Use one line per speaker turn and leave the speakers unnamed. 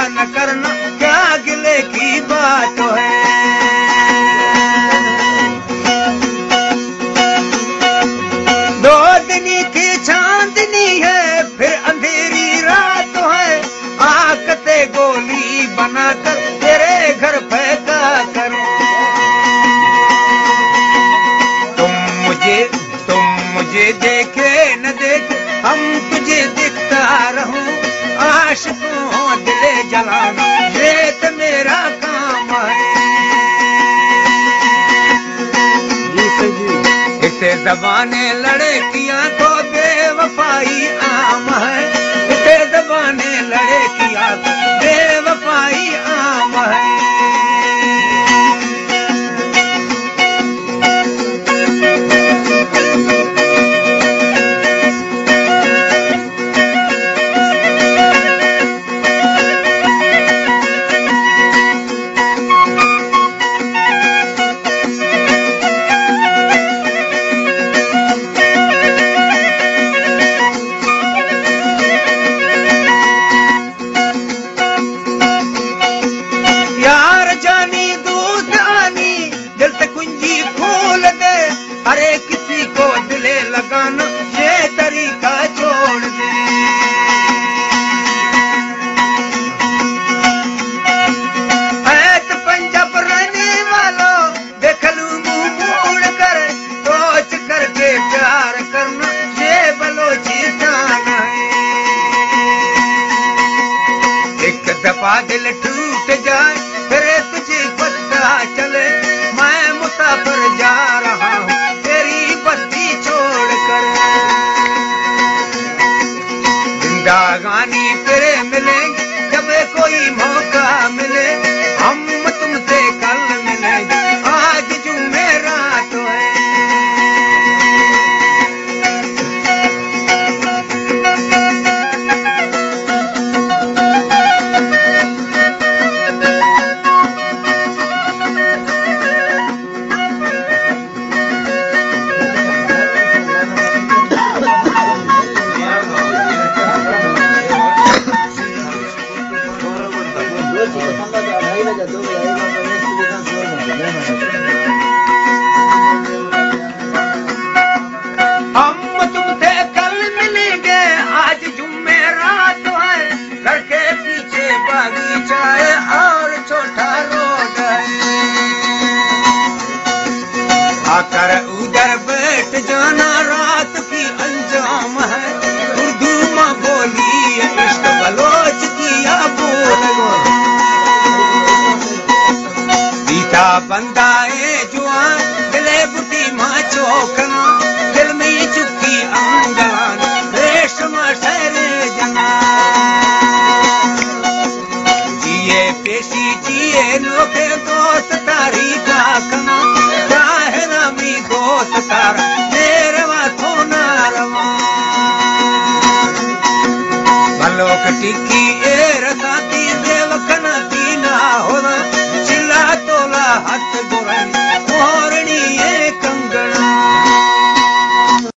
न करना, क्या गिले की बात है। दो दिन की चांदनी है, फिर अंधेरी रात है, आकते गोली बनाकर तेरे घर फेंका करो। तुम मुझे देखे न देखे, हम तुझे दिखता रहूं, आशिकों दिले जलाना ये तो मेरा काम है। इसे दबाने लड़कियां तो बेवफाई आम है, इसे दबाने लड़कियां तो बेवफाई आम है। अरे किसी को दिले लगाना ये तरीका छोड़ दे। ऐत पंजाब रहने वालों देख लूं मुंह मोड़ कर, सोच करके प्यार करना ये बलोचिस्तान है। एक दफा दिल टूट जाए फिर तुझे पता चले, मैं मुसाफिर जा रहा हूँ तेरी बस्ती छोड़कर। जिंदगानी फिर मिलेंगे जब कोई मौका मिले, हम तुमसे कल मिलेंगे, आज जुमेरात है। हम तुमसे कल मिलेंगे, आज जुमेरात है, घर के पीछे बागीचा है और छोटा रोड है। आकर उधर बैठ जाना, रात की अंजाम है, उर्दू माँ बोली इश्क बलोच किया बोल। बीता बंदा है जुआन, दिले बुटी माँ चौकना, दिल में चुकी अंगलान, रेशमा शहरे जना। जिए पेशी जिए लोके दोस्त तारी का कना, चाहे नामी दोस्त तारा मेरवा सोना रवा। बलोक टिक्की ए रसाती देवकना